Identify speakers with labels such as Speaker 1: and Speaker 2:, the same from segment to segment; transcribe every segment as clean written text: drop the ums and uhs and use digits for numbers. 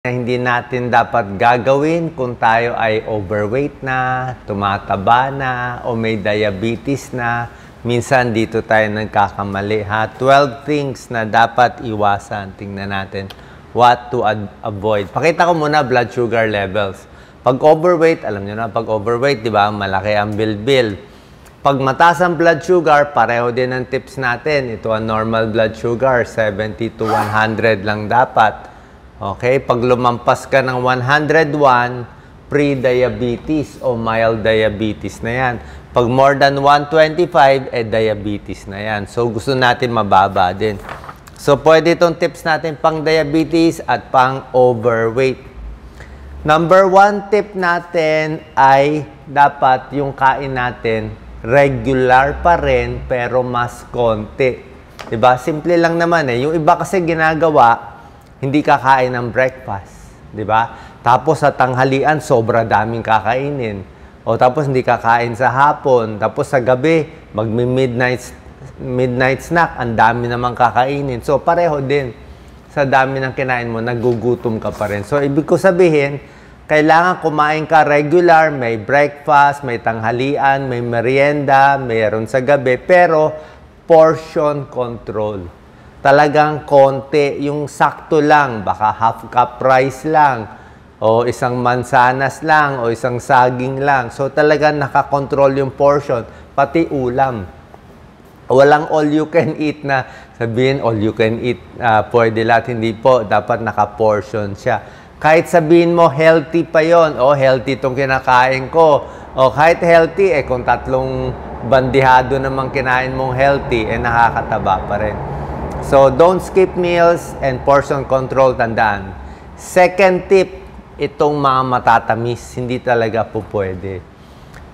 Speaker 1: na hindi natin dapat gagawin kung tayo ay overweight na, tumataba na, o may diabetes na. Minsan dito tayo nagkakamali, ha? 12 things na dapat iwasan. Tingnan natin what to avoid. Pakita ko muna blood sugar levels. Pag overweight, alam nyo na, pag overweight, di ba, malaki ang bilbil. Pag mataas ang blood sugar, pareho din ang tips natin. Ito ang normal blood sugar, 70 to 100 lang dapat. Okay, pag lumampas ka ng 101, pre-diabetes o mild diabetes na yan. Pag more than 125, diabetes na yan. So, gusto natin mababa din. So, pwede itong tips natin pang diabetes at pang overweight. Number 1 tip natin ay dapat yung kain natin regular pa rin pero mas konti. Diba? Simple lang naman eh. Yung iba kasi ginagawa, hindi kakain ng breakfast, di ba? Tapos sa tanghalian, sobra daming kakainin. O tapos hindi kakain sa hapon. Tapos sa gabi, midnight snack, ang dami namang kakainin. So pareho din. Sa dami ng kinain mo, nagugutom ka pa rin. So ibig ko sabihin, kailangan kumain ka regular, may breakfast, may tanghalian, may merienda, mayroon sa gabi, pero portion control. Talagang konti, yung sakto lang, baka half cup rice lang, o isang mansanas lang, o isang saging lang. So talagang nakakontrol yung portion, pati ulam. Walang all you can eat na sabihin, all you can eat, pwede lahat, hindi po, dapat naka-portion siya. Kahit sabihin mo, healthy pa yon, o healthy itong kinakain ko, o kahit healthy, kung tatlong bandihado namang kinain mong healthy, nakakataba pa rin. So, don't skip meals and portion control, tandaan. Second tip, itong mga matatamis, hindi talaga po pwede.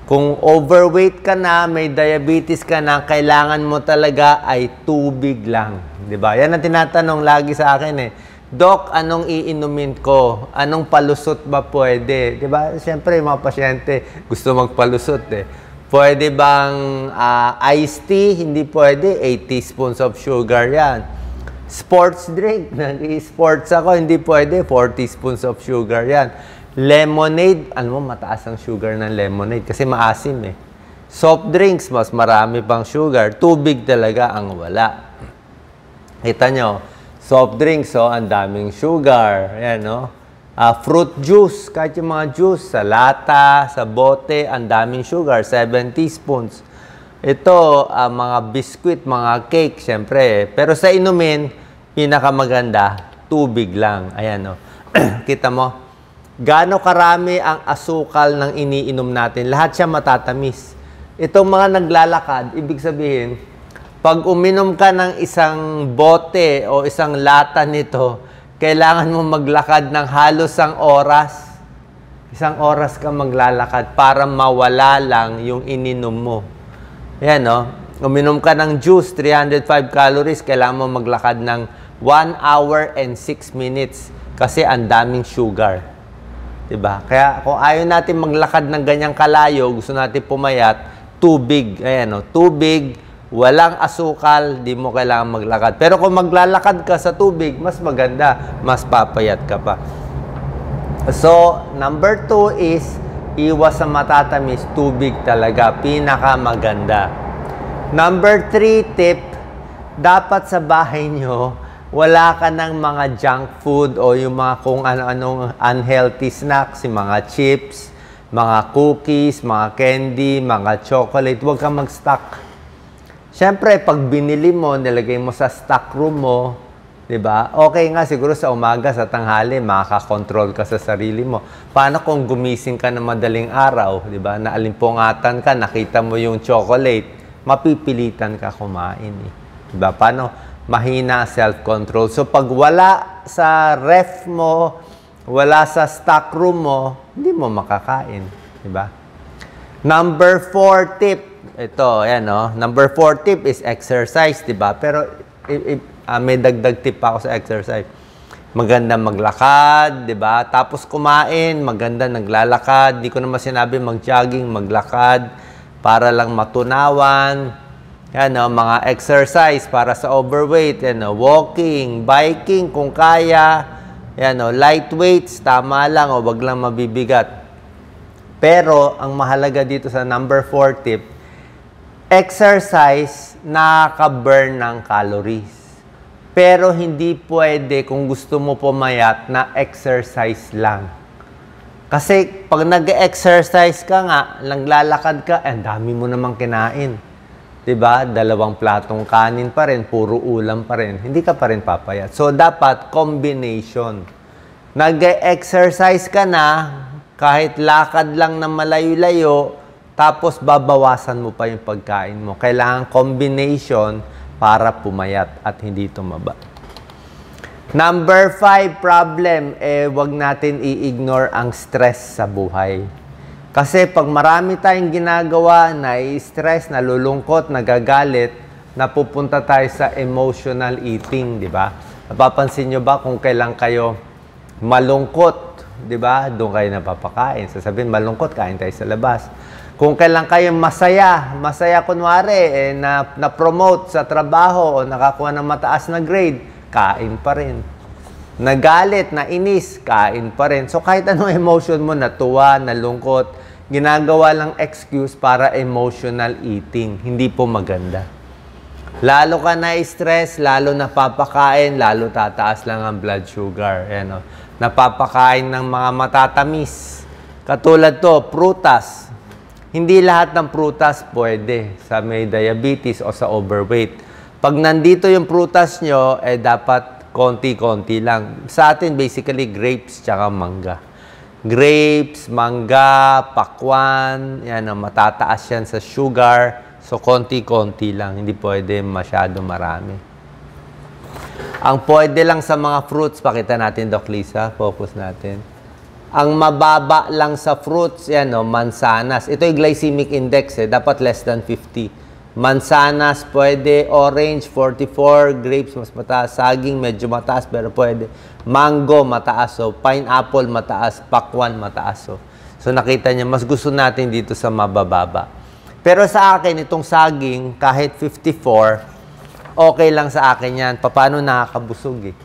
Speaker 1: Kung overweight ka na, may diabetes ka na, kailangan mo talaga ay tubig lang. Diba? Yan ang tinatanong lagi sa akin eh. Doc, anong iinumin ko? Anong palusot ba pwede? Diba? Siyempre, yung mga pasyente gusto magpalusot eh. Pwede bang iced tea? Hindi pwede. 8 teaspoons of sugar yan. Sports drink. Nag-sports ako. Hindi pwede. 4 teaspoons of sugar yan. Lemonade. Alam mo, mataas ang sugar ng lemonade kasi maasim eh. Soft drinks, mas marami pang sugar. Tubig talaga ang wala. Kita nyo, soft drinks, ang daming sugar. Ayan, no? Fruit juice, kahit yung mga juice, sa lata, sa bote, ang daming sugar, 7 teaspoons. Ito, mga biscuit, mga cake, syempre. Pero sa inumin, pinakamaganda, tubig lang. Ayan, no? Kita mo, gaano karami ang asukal ng iniinom natin. Lahat siya matatamis. Itong mga naglalakad, ibig sabihin, pag uminom ka ng isang bote o isang lata nito, kailangan mo maglakad ng halos 1 oras. 1 oras ka maglalakad para mawala lang yung ininom mo. Yan, no? Uminom ka ng juice, 305 calories, kailangan mo maglakad ng 1 hour and 6 minutes kasi ang daming sugar. Diba? Kaya kung ayaw natin maglakad ng ganyang kalayo, gusto natin pumayat, tubig. Ayan, no? Tubig, walang asukal, di mo kailangan maglakad. Pero kung maglalakad ka sa tubig, mas maganda, mas papayat ka pa. So, number 2 is, iwas sa matatamis, tubig talaga, pinakamaganda. Number 3 tip, dapat sa bahay nyo, wala ka ng mga junk food o yung mga kung ano-anong unhealthy snacks, yung mga chips, mga cookies, mga candy, mga chocolate, huwag kang mag-stock. Siyempre, pag binili mo, nilagay mo sa stock room mo, di ba? Okay nga, siguro sa umaga, sa tanghali, makakakontrol ka sa sarili mo. Paano kung gumising ka na madaling araw, di ba? Naalimpungatan ka, nakita mo yung chocolate, mapipilitan ka kumain. Di ba? Paano? Mahina self-control. So, pag wala sa ref mo, wala sa stock room mo, hindi mo makakain. Di ba? Number 4 tip. Ito, ayan, no? Number 4 tip is exercise, di ba? Pero may dagdag tip pa ako sa exercise. Maganda maglakad, di ba? Tapos kumain, maganda naglalakad. Di ko naman sinabi mag-jogging, maglakad para lang matunawan. Yan, no? Mga exercise para sa overweight. Yan, no? Walking, biking kung kaya. Yan o, lightweights, tama lang o wag lang mabibigat. Pero, ang mahalaga dito sa number 4 tip, exercise nakaka-burn ng calories. Pero hindi pwede kung gusto mo pumayat na exercise lang. Kasi pag nag-exercise ka nga, naglalakad ka, ang dami mo namang kinain. 'Di ba? 2 platong kanin pa rin, puro ulam pa rin. Hindi ka pa rin papayat. So, dapat combination. Nag-exercise ka na, kahit lakad lang na malayo-layo, tapos babawasan mo pa yung pagkain mo. Kailangan combination para pumayat at hindi tumaba. Number 5 problem, wag natin i-ignore ang stress sa buhay. Kasi pag marami tayong ginagawa, na-stress, nalulungkot, nagagalit, napupunta tayo sa emotional eating, di ba? Napapansin nyo ba kung kailan kayo malungkot, di ba? Doon kayo napapakain. Sasabihin, malungkot, kain tayo sa labas. Kung kailan kayo masaya kunwari, na-promote sa trabaho o nakakuha ng mataas na grade, kain pa rin. Nagalit, nainis, kain pa rin. So kahit anong emotion mo, natuwa, nalungkot, ginagawa lang excuse para emotional eating. Hindi po maganda. Lalo ka na-stress, lalo napapakain, lalo tataas lang ang blood sugar. Ayan, napapakain ng mga matatamis. Katulad to, prutas. Hindi lahat ng prutas pwede sa may diabetes o sa overweight. Pag nandito yung prutas nyo, dapat konti-konti lang. Sa atin, basically, grapes tsaka mangga. Grapes, mangga, pakwan, yan, matataas yan sa sugar. So, konti-konti lang. Hindi pwede masyado marami. Ang pwede lang sa mga fruits, pakita natin, Doc Lisa. Focus natin. Ang mababa lang sa fruits, yan, mansanas. Ito yung glycemic index, dapat less than 50. Mansanas, pwede. Orange, 44. Grapes, mas mataas. Saging, medyo mataas, pero pwede. Mango, mataas. So, pineapple, mataas. Pakwan, mataas. So, nakita niya, mas gusto natin dito sa mabababa. Pero sa akin, itong saging, kahit 54, okay lang sa akin yan. Paano nakakabusog eh?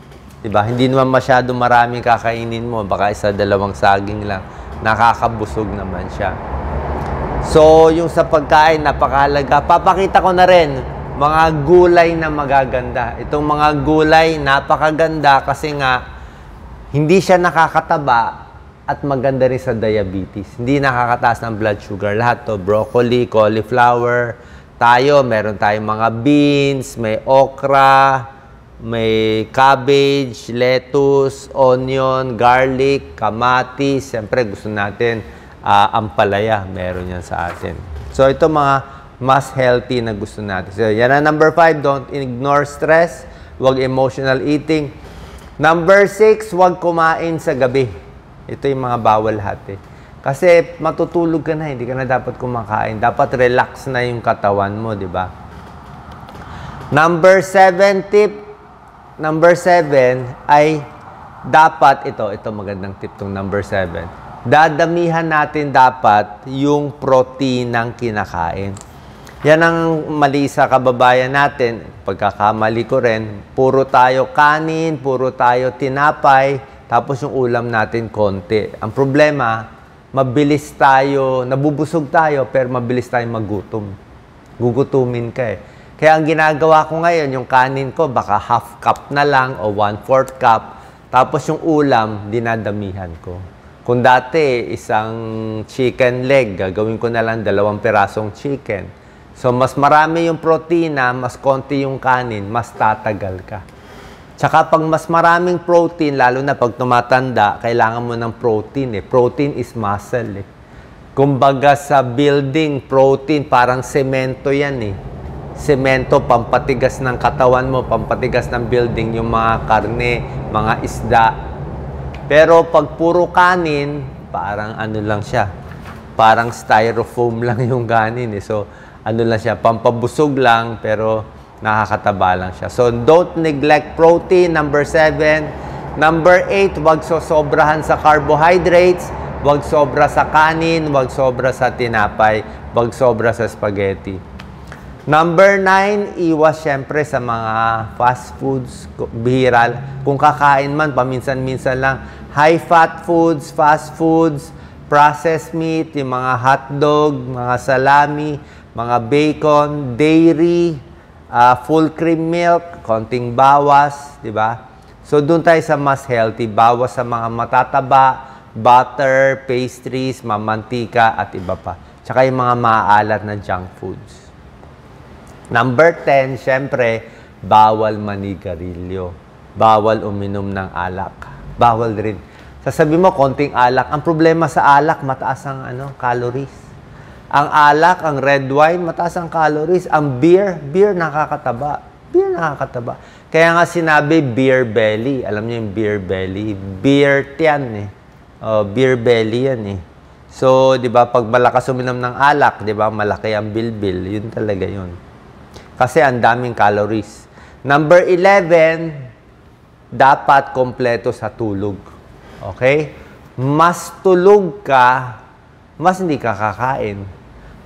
Speaker 1: Diba? Hindi naman masyado maraming kakainin mo. Baka 1-2 saging lang. Nakakabusog naman siya. So, yung sa pagkain, napakahalaga. Papakita ko na rin, mga gulay na magaganda. Itong mga gulay, napakaganda kasi nga, hindi siya nakakataba at maganda rin sa diabetes. Hindi nakakataas ng blood sugar. Lahat to, broccoli, cauliflower. Meron tayong mga beans, may okra, may cabbage, lettuce, onion, garlic, kamatis. Siyempre, gusto natin ampalaya, meron yan sa atin. So, ito mga mas healthy na gusto natin. So, yan ang number 5, don't ignore stress. Huwag emotional eating. Number 6, huwag kumain sa gabi. Ito yung mga bawal lahat eh. Kasi matutulog ka na, hindi ka na dapat kumakain. Dapat relax na yung katawan mo, di ba? Number 7 tip. Number 7 ay dapat, ito magandang tip tong number 7. Dadamihan natin dapat yung protein ng kinakain. Yan ang mali sa kababayan natin. Pagkakamali ko rin, puro tayo kanin, puro tayo tinapay, tapos yung ulam natin konti. Ang problema, mabilis tayo, nabubusog tayo, pero mabilis tayo magutom. Gugutumin ka eh. Kaya ang ginagawa ko ngayon, yung kanin ko, baka half cup na lang o 1/4 cup. Tapos yung ulam, dinadamihan ko. Kung dati, isang chicken leg, gagawin ko na lang 2 pirasong chicken. So, mas marami yung protina, mas konti yung kanin, mas tatagal ka. Tsaka pag mas maraming protein, lalo na pag tumatanda, kailangan mo ng protein eh. Protein is muscle eh. Kumbaga sa building, protein, parang semento yan eh. Semento, pampatigas ng katawan mo, pampatigas ng building, yung mga karne, mga isda. Pero pag puro kanin, parang ano lang siya. Parang styrofoam lang yung kanin eh. So, ano lang siya, pampabusog lang, pero nakakataba lang siya. So, don't neglect protein. Number 7. Number 8, huwag sobrahan sa carbohydrates. Huwag sobra sa kanin. Huwag sobra sa tinapay. Huwag sobra sa spaghetti. Number 9, iwas syempre sa mga fast foods, bihira. Kung kakain man, paminsan-minsan lang. High-fat foods, fast foods, processed meat, yung mga hotdog, mga salami, mga bacon, dairy, full cream milk, konting bawas, di ba? So, doon tayo sa mas healthy. Bawas sa mga matataba, butter, pastries, mamantika, at iba pa. Tsaka yung mga maaalat na junk foods. Number 10, syempre, bawal manigarilyo. Bawal uminom ng alak. Bawal rin. Sasabi mo, konting alak. Ang problema sa alak, mataas ang calories. Ang alak, ang red wine, mataas ang calories. Ang beer nakakataba. Beer nakakataba. Kaya nga sinabi, beer belly. Alam niyo yung beer belly? Beer tiyan eh. Beer belly yan eh. So, di ba, pag malakas uminom ng alak, di ba, malaki ang bilbil. Yun talaga yun. Kasi ang daming calories. Number 11, dapat kompleto sa tulog. Okay? Mas tulog ka, mas hindi ka kakain.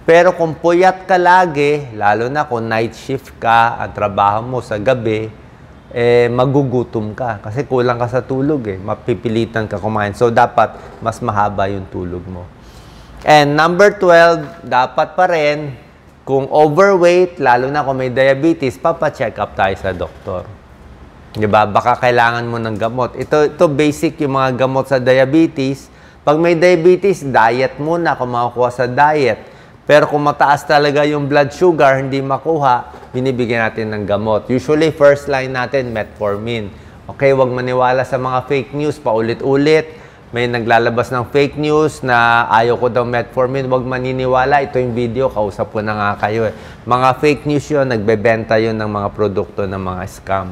Speaker 1: Pero kung puyat ka lagi, lalo na kung night shift ka, ang trabaho mo sa gabi, magugutom ka. Kasi kulang ka sa tulog eh. Mapipilitan ka kumain. So, dapat mas mahaba yung tulog mo. And number 12, dapat pa rin, kung overweight, lalo na kung may diabetes, papacheck up tayo sa doktor. Diba? Baka kailangan mo ng gamot. Ito basic yung mga gamot sa diabetes. Pag may diabetes, diet muna kung makakuha sa diet. Pero kung mataas talaga yung blood sugar, hindi makuha, binibigyan natin ng gamot. Usually, first line natin, metformin. Okay, huwag maniwala sa mga fake news, paulit-ulit. May naglalabas ng fake news na ayaw ko daw metformin, huwag maniniwala. Ito yung video, kausap ko na nga kayo. Mga fake news yun, nagbebenta yun ng mga produkto ng mga scam.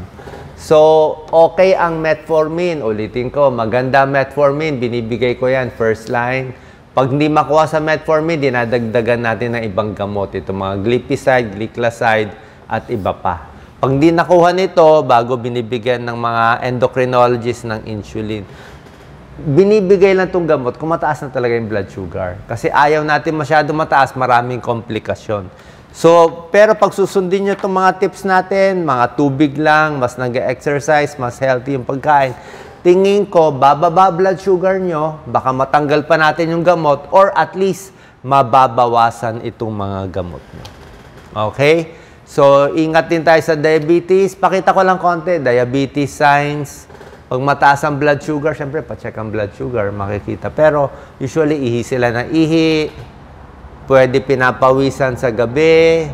Speaker 1: So, okay ang metformin. Ulitin ko, maganda metformin. Binibigay ko yan, first line. Pag hindi makuha sa metformin, dinadagdagan natin ng ibang gamot. Ito mga glipizide, gliclazide, at iba pa. Pag hindi nakuha nito, bago binibigyan ng mga endocrinologist ng insulin, binibigay lang itong gamot kung mataas na talaga yung blood sugar. Kasi ayaw natin masyado mataas, maraming komplikasyon. So, pero pag susundin nyo itong mga tips natin, mga tubig lang, mas nag-exercise, mas healthy yung pagkain, tingin ko, bababa blood sugar nyo, baka matanggal pa natin yung gamot, or at least, mababawasan itong mga gamot nyo. Okay? So, ingat din tayo sa diabetes. Pakita ko lang konti, diabetes signs. Pag mataas ang blood sugar, syempre, pa-check ang blood sugar, makikita. Pero, usually, ihi sila ng ihi. Pwede pinapawisan sa gabi.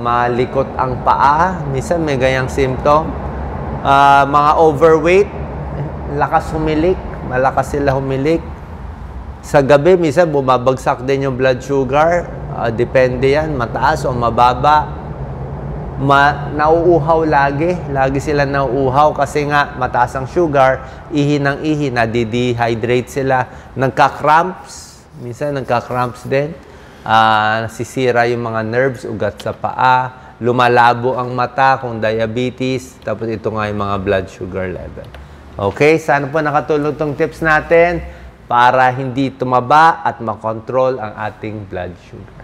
Speaker 1: Malikot ang paa. Minsan, may ganyang symptom. Mga overweight. Lakas humilik. Malakas sila humilik. Sa gabi, minsan, bumabagsak din yung blood sugar. Depende yan, mataas o mababa. Nauuhaw lagi. Lagi sila nauuhaw kasi nga mataas ang sugar, ihi ng ihi, nadi-dehydrate sila. Nagka-cramps. Minsan nagka-cramps din. Nasisira yung mga nerves, ugat sa paa. Lumalabo ang mata kung diabetes. Tapos ito nga yung mga blood sugar level. Okay? Sana po nakatulong tong tips natin para hindi tumaba at makontrol ang ating blood sugar.